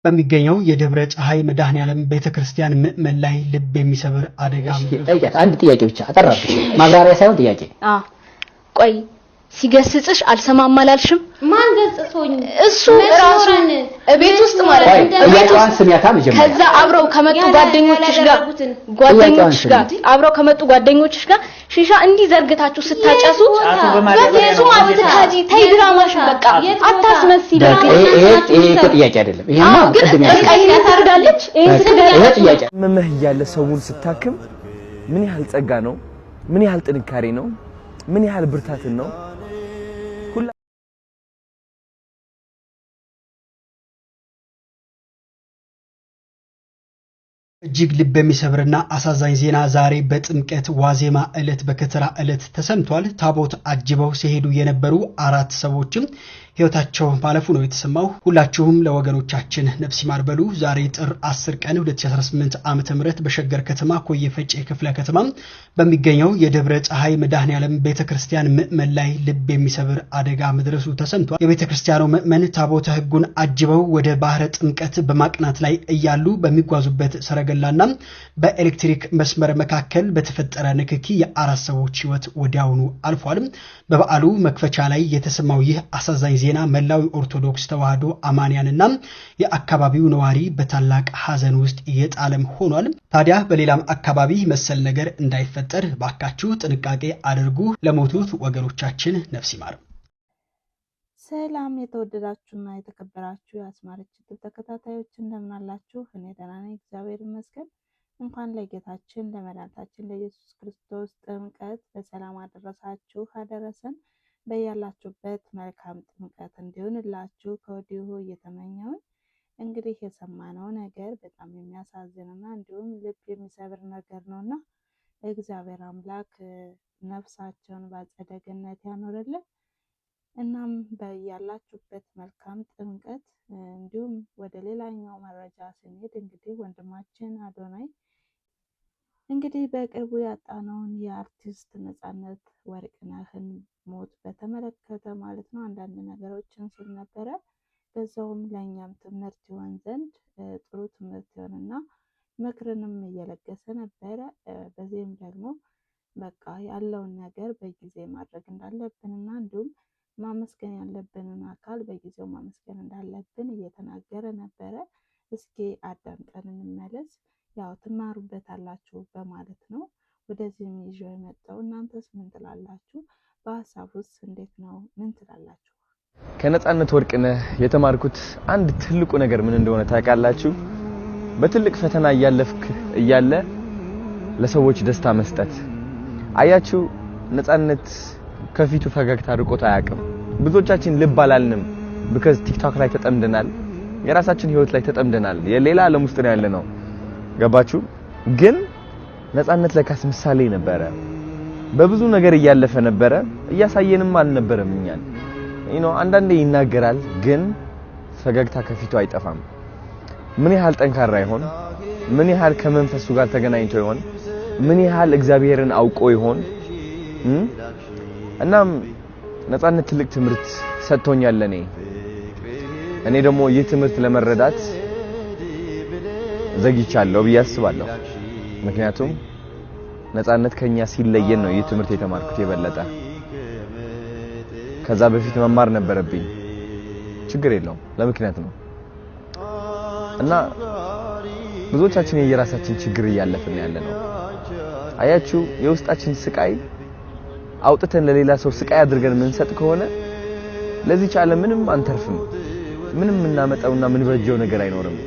በሚገኘው የደብረ ፀሐይ መድኃኔዓለም ቤተክርስቲያን ምዕመን ላይ ልብ የሚሰብር አደጋ አንድ ጥያቄ ብቻ አጠራብሽ ማብራሪያ ሳይሆን ጥያቄ ቆይ ሲገስጽሽ አልሰማም አላልሽም ማን ገጽጾኝ እሱ ራሱ ቤት ውስጥ ማለት ነው ቤት ውስጥ ስሚያታ መጀመሪያ ከዛ አብረው ከመጡ አብረው ከመጡ ጓደኞችሽ ጋር ሺሻ እንዲ ዘርግታችሁ ስታጨሱ በቤቱ ማለት ታጂ ተይ ድራማሽን በቃ አታስመስይ ይሄ ጥያቄ አይደለም ይሄማ ቅድም ያታርጋለች ይሄ ጥያቄ መመህ ያለ ሰውን ስታክም ምን ያህል ጸጋ ነው ምን ያህል ጥንካሬ ነው ምን ያህል ብርታትን ነው እጅግ ልብ የሚሰብርና አሳዛኝ ዜና ዛሬ በጥምቀት ዋዜማ ዕለት በከተራ ዕለት ተሰምቷል። ታቦት አጅበው ሲሄዱ የነበሩ 4 ሰዎችም ህይወታቸው ማለፉ ነው የተሰማው። ሁላችሁም ለወገኖቻችን ነፍስ ይማር በሉ። ዛሬ ጥር 10 ቀን 2018 ዓመተ ምህረት በሸገር ከተማ ኮየ ፈጬ ክፍለ ከተማ በሚገኘው የደብረ ፀሐይ መድኃኔዓለም ቤተክርስቲያን ምዕመን ላይ ልብ የሚሰብር አደጋ መድረሱ ተሰምቷል። የቤተክርስቲያኑ ምዕመን ታቦተ ሕጉን አጅበው ወደ ባህረ ጥምቀት በማቅናት ላይ እያሉ በሚጓዙበት ሰረገላና በኤሌክትሪክ መስመር መካከል በተፈጠረ ንክኪ የ4 ሰዎች ህይወት ወዲያውኑ አልፏል። በበዓሉ መክፈቻ ላይ የተሰማው ይህ አሳዛኝ ዜና መላው ኦርቶዶክስ ተዋህዶ አማንያንና የአካባቢው ነዋሪ በታላቅ ሐዘን ውስጥ የጣለም ሆኗል። ታዲያ በሌላም አካባቢ መሰል ነገር እንዳይፈጠር ባካችሁ ጥንቃቄ አድርጉ። ለሞቱት ወገኖቻችን ነፍስ ይማር። ሰላም የተወደዳችሁና የተከበራችሁ የአስማረች ተከታታዮች እንደምን አላችሁ? እኔ ደህና ነኝ እግዚአብሔር ይመስገን። እንኳን ለጌታችን ለመድኃኒታችን ለኢየሱስ ክርስቶስ ጥምቀት በሰላም አደረሳችሁ አደረሰን። በያላችሁበት መልካም ጥምቀት እንዲሆንላችሁ ከወዲሁ እየተመኘው እንግዲህ የሰማነው ነገር በጣም የሚያሳዝንና እንዲሁም ልብ የሚሰብር ነገር ነውና እግዚአብሔር አምላክ ነፍሳቸውን በአጸደ ገነት ያኖርልን። እናም በያላችሁበት መልካም ጥምቀት። እንዲሁም ወደ ሌላኛው መረጃ ስንሄድ እንግዲህ ወንድማችን አዶናይ እንግዲህ በቅርቡ ያጣነውን የአርቲስት ነፃነት ወርቅነህን ሞት በተመለከተ ማለት ነው አንዳንድ ነገሮችን ሲል ነበረ። በዛውም ለእኛም ትምህርት ይሆን ዘንድ ጥሩ ትምህርት ይሆንና ምክርንም እየለገሰ ነበረ። በዚህም ደግሞ በቃ ያለውን ነገር በጊዜ ማድረግ እንዳለብንና እንዲሁም ማመስገን ያለብንን አካል በጊዜው ማመስገን እንዳለብን እየተናገረ ነበረ። እስኪ አዳምጠን እንመለስ። ያው ትማሩበታላችሁ በማለት ነው ወደዚህ ይዤው የመጣው። እናንተስ ምን ትላላችሁ? በሐሳቡስ እንዴት ነው? ምን ትላላችሁ? ከነፃነት ወርቅነህ የተማርኩት አንድ ትልቁ ነገር ምን እንደሆነ ታውቃላችሁ? በትልቅ ፈተና እያለፍክ እያለ ለሰዎች ደስታ መስጠት። አያችሁ ነፃነት ከፊቱ ፈገግታ ርቆት አያውቅም። ብዙዎቻችን ልብ አላልንም because ቲክቶክ ላይ ተጠምደናል፣ የራሳችን ህይወት ላይ ተጠምደናል፣ የሌላ ዓለም ውስጥ ነው ያለነው። ገባችሁ? ግን ነፃነት ለካስ ምሳሌ ነበረ። በብዙ ነገር እያለፈ ነበረ፣ እያሳየንም አልነበረም እኛን። አንዳንዴ ይናገራል ግን ፈገግታ ከፊቱ አይጠፋም። ምን ያህል ጠንካራ ይሆን? ምን ያህል ከመንፈሱ ጋር ተገናኝቶ ይሆን? ምን ያህል እግዚአብሔርን አውቆ ይሆን? እናም ነፃነት ትልቅ ትምህርት ሰጥቶኛል ለኔ። እኔ ደግሞ ይህ ትምህርት ለመረዳት ዘግይቻለሁ ብዬ አስባለሁ። ምክንያቱም ነፃነት ከኛ ሲለየን ነው ይህ ትምህርት የተማርኩት የበለጠ። ከዛ በፊት መማር ነበረብኝ። ችግር የለውም ለምክንያት ነው። እና ብዙዎቻችን የራሳችን ችግር እያለፍን ያለነው አያችሁ። የውስጣችን ስቃይ አውጥተን ለሌላ ሰው ስቃይ አድርገን ምንሰጥ ከሆነ ለዚህ ቻለ ምንም አንተርፍም። ምንም እናመጣውና ምን በጀው ነገር አይኖርም።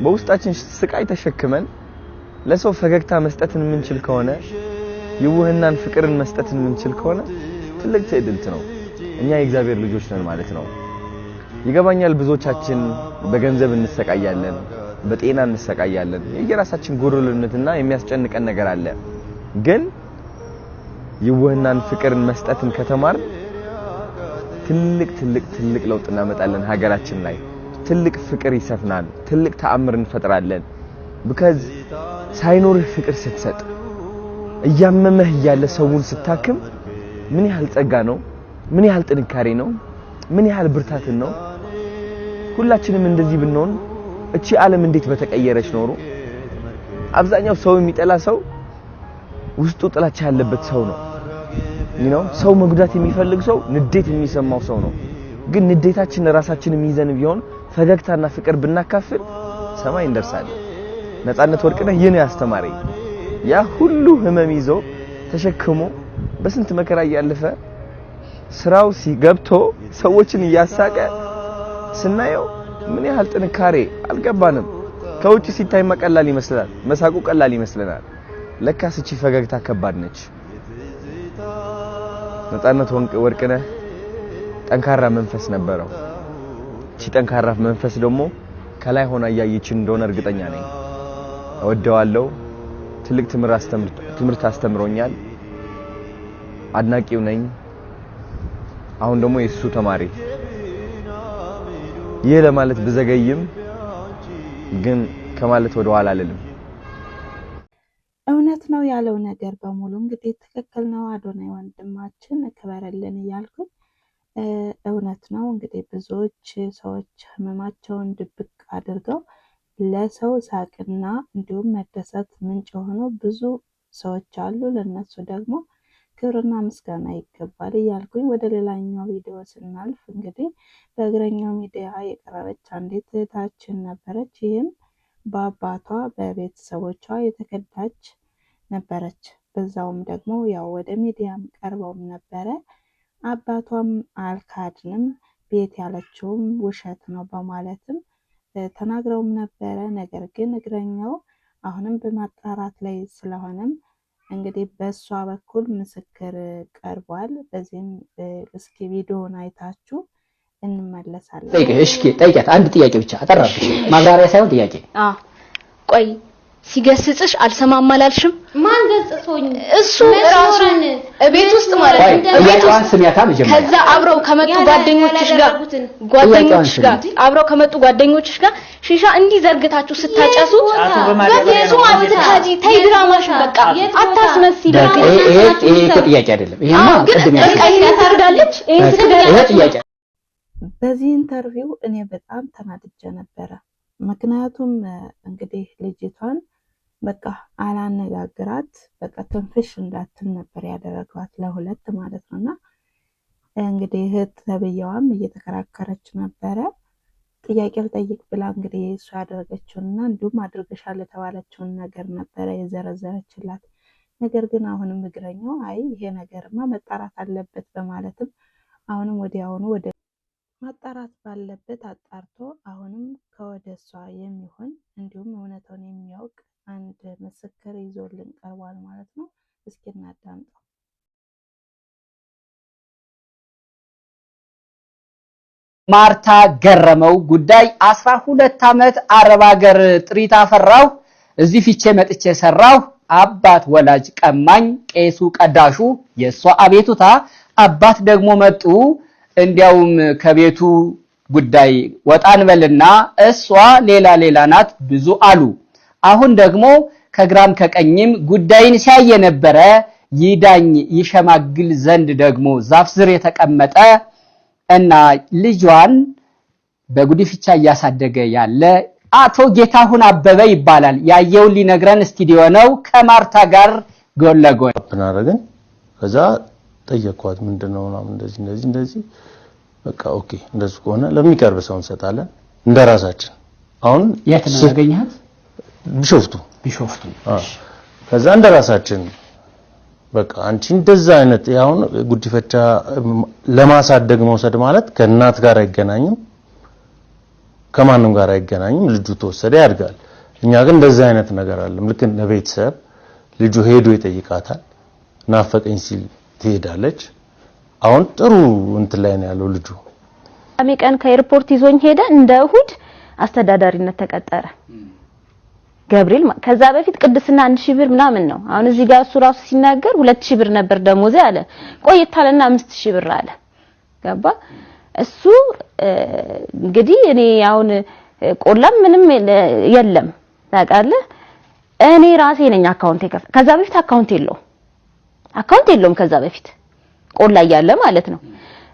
በውስጣችን ስቃይ ተሸክመን ለሰው ፈገግታ መስጠትን ምንችል ከሆነ ይውህናን ፍቅርን መስጠትን ምንችል ከሆነ ትልቅ ትዕድልት ነው። እኛ የእግዚአብሔር ልጆች ነን ማለት ነው። ይገባኛል ብዙዎቻችን በገንዘብ እንሰቃያለን፣ በጤና እንሰቃያለን። የየራሳችን ጎደሎነትና የሚያስጨንቀን ነገር አለ። ግን ይውህናን ፍቅርን መስጠትን ከተማር ትልቅ ለውጥ እናመጣለን። ሀገራችን ላይ ትልቅ ፍቅር ይሰፍናል። ትልቅ ተአምር እንፈጥራለን። because ሳይኖርህ ፍቅር ስትሰጥ እያመመህ ያለ ሰውን ስታክም ምን ያህል ጸጋ ነው? ምን ያህል ጥንካሬ ነው? ምን ያህል ብርታትን ነው? ሁላችንም እንደዚህ ብንሆን እቺ ዓለም እንዴት በተቀየረች ኖሮ። አብዛኛው ሰው የሚጠላ ሰው ውስጡ ጥላቻ ያለበት ሰው ነው። ሰው መጉዳት የሚፈልግ ሰው ንዴት የሚሰማው ሰው ነው። ግን ንዴታችን ራሳችንን ይዘን ቢሆን ፈገግታና ፍቅር ብናካፍል ሰማይ እንደርሳለን። ነፃነት ወርቅነህ ይሄን ያስተማረኝ ያ ሁሉ ህመም ይዞ ተሸክሞ በስንት መከራ ያለፈ ስራው ሲገብቶ ሰዎችን ያሳቀ ስናየው ምን ያህል ጥንካሬ አልገባንም። ከውጭ ሲታይ መቀላል ይመስላል፣ መሳቁ ቀላል ይመስለናል። ለካስ እቺ ፈገግታ ከባድ ነች። ነፃነት ወርቅነህ ጠንካራ መንፈስ ነበረው። እቺ ጠንካራ መንፈስ ደግሞ ከላይ ሆና ያያችን እንደሆነ እርግጠኛ ነኝ። እወደዋለሁ። ትልቅ ትምህርት አስተምሮኛል። አድናቂው ነኝ። አሁን ደግሞ የሱ ተማሪ ይሄ ለማለት ብዘገይም ግን ከማለት ወደ ኋላ አልልም። እውነት ነው ያለው ነገር በሙሉ እንግዲህ ትክክል ነው። አዶናይ ወንድማችን ክበረልን እያልኩኝ እውነት ነው። እንግዲህ ብዙዎች ሰዎች ህመማቸውን ድብቅ አድርገው ለሰው ሳቅና እንዲሁም መደሰት ምንጭ የሆኑ ብዙ ሰዎች አሉ። ለነሱ ደግሞ ክብርና ምስጋና ይገባል እያልኩኝ ወደ ሌላኛው ቪዲዮ ስናልፍ እንግዲህ በእግረኛው ሚዲያ የቀረበች አንዲት እህታችን ነበረች። ይህም በአባቷ በቤተሰቦቿ የተከዳች ነበረች። በዛውም ደግሞ ያው ወደ ሚዲያም ቀርበውም ነበረ። አባቷም አልካድንም ቤት ያለችውም ውሸት ነው በማለትም ተናግረውም ነበረ። ነገር ግን እግረኛው አሁንም በማጣራት ላይ ስለሆነም እንግዲህ በሷ በኩል ምስክር ቀርቧል። በዚህም እስኪ ቪዲዮውን አይታችሁ እንመለሳለን። ጠይቂያት አንድ ጥያቄ ብቻ አጠራብሽ፣ ማብራሪያ ሳይሆን ጥያቄ። ቆይ ሲገስጽሽ አልሰማም አላልሽም? ማን ገጽጾኝ? እሱ ራሱ ቤት ውስጥ ማለት ነው። ጥያቄዋን ስሚያታ መጀመሪያ። ከዛ አብረው ከመጡ ጓደኞችሽ ጋር ሺሻ እንዲህ ዘርግታችሁ ስታጨሱ በፍጹም አትካጂ። ተይ ድራማሽን በቃ አታስመስይ። ይሄ ጥያቄ አይደለም። ይሄማ ቅድም ያሳርዳለች። ይሄ ጥያቄ። በዚህ ኢንተርቪው እኔ በጣም ተናድጄ ነበረ። ምክንያቱም እንግዲህ ልጅቷን በቃ አላነጋግራት በቃ ትንፍሽ እንዳትል ነበር ያደረጓት ለሁለት ማለት ነውና እንግዲህ እህት ተብየዋም እየተከራከረች ነበረ። ጥያቄ ልጠይቅ ብላ እንግዲህ እሷ ያደረገችውንና እንዲሁም አድርገሻል የተባለችውን ነገር ነበረ የዘረዘረችላት። ነገር ግን አሁንም እግረኛው አይ ይሄ ነገርማ መጣራት አለበት በማለትም አሁንም ወዲያውኑ ወደ ማጣራት ባለበት አጣርቶ አሁንም ከወደሷ የሚሆን እንዲሁም እውነታውን የሚያውቅ አንድ ምስክር ይዞልን ቀርቧል ማለት ነው። እስኪ እናዳምጠው። ማርታ ገረመው ጉዳይ 12 ዓመት አረብ ሀገር ጥሪት አፈራው፣ እዚህ ፊቼ መጥቼ ሰራው፣ አባት ወላጅ ቀማኝ፣ ቄሱ ቀዳሹ የሷ አቤቱታ፣ አባት ደግሞ መጡ እንዲያውም ከቤቱ ጉዳይ ወጣንበልና እሷ ሌላ ናት ብዙ አሉ። አሁን ደግሞ ከግራም ከቀኝም ጉዳይን ሲያየ ነበረ ይዳኝ ይሸማግል ዘንድ ደግሞ ዛፍ ስር የተቀመጠ እና ልጇን በጉዲፍቻ እያሳደገ ያለ አቶ ጌታሁን አበበ ይባላል። ያየውን ሊነግረን ስቱዲዮ ነው ከማርታ ጋር ጎን ለጎን አደረግን። ከዛ ጠየቅኳት ምንድነው እንደዚህ በቃ ኦኬ እንደዚህ ከሆነ ለሚቀርብ ሰው እንሰጣለን እንደራሳችን። አሁን የት ነው ያገኘሃት? ቢሾፍቱ። ከዛ እንደራሳችን በቃ አንቺ እንደዛ አይነት ያውን ጉዲፈቻ ለማሳደግ መውሰድ ማለት ከእናት ጋር አይገናኝም፣ ከማንም ጋር አይገናኝም። ልጁ ተወሰደ ያድጋል። እኛ ግን እንደዛ አይነት ነገር አለም። ልክ እንደ ቤተሰብ ልጁ ሄዶ ይጠይቃታል፣ ናፈቀኝ ሲል ትሄዳለች። አሁን ጥሩ እንት ላይ ነው ያለው ልጁ። አሜሪካን ከኤርፖርት ይዞኝ ሄደ። እንደ እሁድ አስተዳዳሪነት ተቀጠረ ገብርኤል። ከዛ በፊት ቅድስና 1000 ብር ምናምን ነው። አሁን እዚህ ጋር እሱ ራሱ ሲናገር 2000 ብር ነበር ደሞዜ አለ። ቆይታለና 5000 ብር አለ። ገባ እሱ እንግዲህ እኔ አሁን ቆላም ምንም የለም ታውቃለህ። እኔ ራሴ ነኝ አካውንት የከፈተ። ከዛ በፊት አካውንት የለውም ከዛ በፊት ቆላ ያለ ማለት ነው።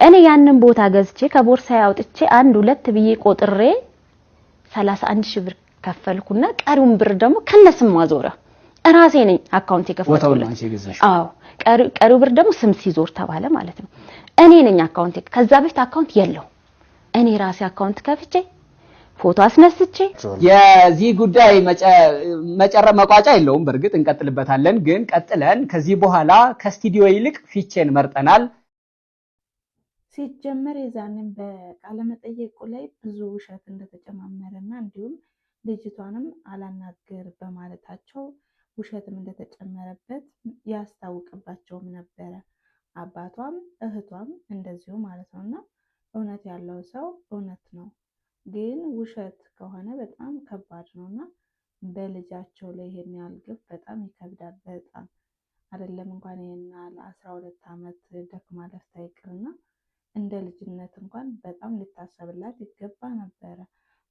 እኔ ያንን ቦታ ገዝቼ ከቦርሳዬ አውጥቼ 1 2 ብዬ ቆጥሬ 31000 ብር ከፈልኩና ቀሪውን ብር ደግሞ ከነስም ማዞራ ራሴ ነኝ አካውንት የከፈትኩት። አዎ ቀሪው ብር ደግሞ ስም ሲዞር ተባለ ማለት ነው። እኔ ነኝ አካውንት ከዛ በፊት አካውንት የለው እኔ ራሴ አካውንት ከፍቼ ፎቶ አስነስቼ የዚህ ጉዳይ መቋጫ የለውም። በርግጥ እንቀጥልበታለን፣ ግን ቀጥለን ከዚህ በኋላ ከስቱዲዮ ይልቅ ፊቼን መርጠናል። ሲጀመር የዛንን በቃለ መጠየቁ ላይ ብዙ ውሸት እንደተጨማመረና እንዲሁም ልጅቷንም አላናገር በማለታቸው ውሸትም እንደተጨመረበት ያስታውቅባቸውም ነበረ። አባቷም እህቷም እንደዚሁ ማለት ነውና እውነት ያለው ሰው እውነት ነው፣ ግን ውሸት ከሆነ በጣም ከባድ ነውና በልጃቸው ላይ ይሄን ያህል ግፍ በጣም ይከብዳል። በጣም አይደለም እንኳን ይሄና ለ12 ዓመት ደክማ ለፍታ ይቅርና እንደ ልጅነት እንኳን በጣም ሊታሰብላት ይገባ ነበረ።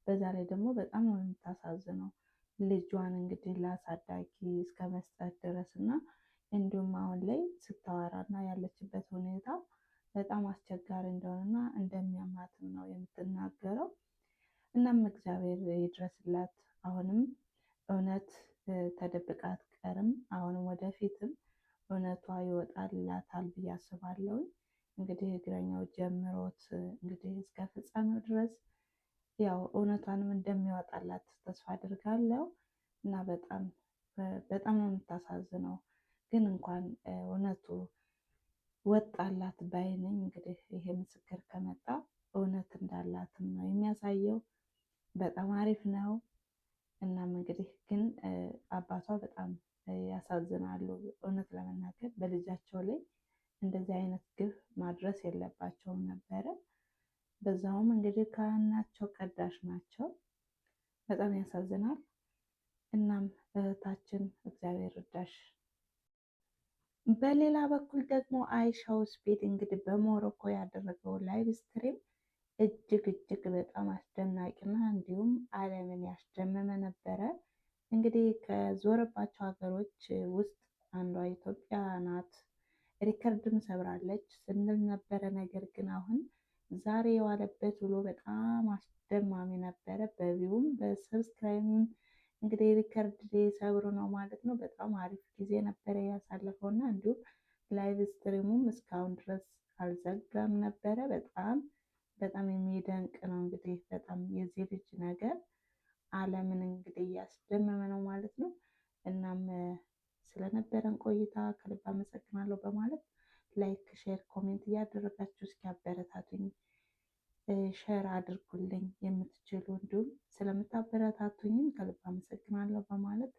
በዛ ላይ ደግሞ በጣም ነው የምታሳዝነው። ልጇን እንግዲህ ለአሳዳጊ እስከ መስጠት ድረስና እንዲሁም አሁን ላይ ስታወራና ያለችበት ሁኔታ በጣም አስቸጋሪ እንደሆነና እንደሚያማትም ነው የምትናገረው። እናም እግዚአብሔር ይድረስላት። አሁንም እውነት ተደብቃ አትቀርም። አሁንም ወደፊትም እውነቷ ይወጣላታል ብዬ አስባለሁ። እንግዲህ እግረኛው ጀምሮት እንግዲህ እስከ ፍጻሜው ድረስ ያው እውነቷንም እንደሚወጣላት ተስፋ አድርጋለሁ እና በጣም ነው የምታሳዝነው። ግን እንኳን እውነቱ ወጣላት ባይነኝ። እንግዲህ ይሄ ምስክር ከመጣ እውነት እንዳላትም ነው የሚያሳየው። በጣም አሪፍ ነው። እናም እንግዲህ ግን አባቷ በጣም ያሳዝናሉ። እውነት ለመናገር በልጃቸው ላይ እንደዚህ አይነት ግፍ ማድረስ የለባቸውም ነበረ። በዛውም እንግዲህ ከናቸው ቀዳሽ ናቸው። በጣም ያሳዝናል። እናም እህታችን እግዚአብሔር እርዳሽ። በሌላ በኩል ደግሞ አይሻው ስፒድ እንግዲህ በሞሮኮ ያደረገው ላይቭ ስትሪም እጅግ በጣም አስደናቂና እንዲሁም ዓለምን ያስደመመ ነበረ። እንግዲህ ከዞረባቸው ሀገሮች ውስጥ አንዷ ኢትዮጵያ ናት። ሪከርድም ሰብራለች ስንል ነበረ። ነገር ግን አሁን ዛሬ የዋለበት ውሎ በጣም አስደማሚ ነበረ። በቪውም በሰብስክራይብም እንግዲህ ሪከርድ ሰብሮ ነው ማለት ነው። በጣም አሪፍ ጊዜ ነበረ ያሳለፈው እና እንዲሁም ላይቭ ስትሪሙም እስካሁን ድረስ አልዘጋም ነበረ። በጣም የሚደንቅ ነው። እንግዲህ በጣም የዚህ ልጅ ነገር ዓለምን እንግዲህ እያስደመመ ነው ማለት ነው። እናም ስለነበረን ቆይታ ከልብ አመሰግናለሁ በማለት ላይክ፣ ሼር፣ ኮሜንት እያደረጋችሁ እስኪ አበረታቱኝ፣ ሼር አድርጉልኝ የምትችሉ እንዲሁም ስለምታበረታቱኝም ከልብ አመሰግናለሁ በማለት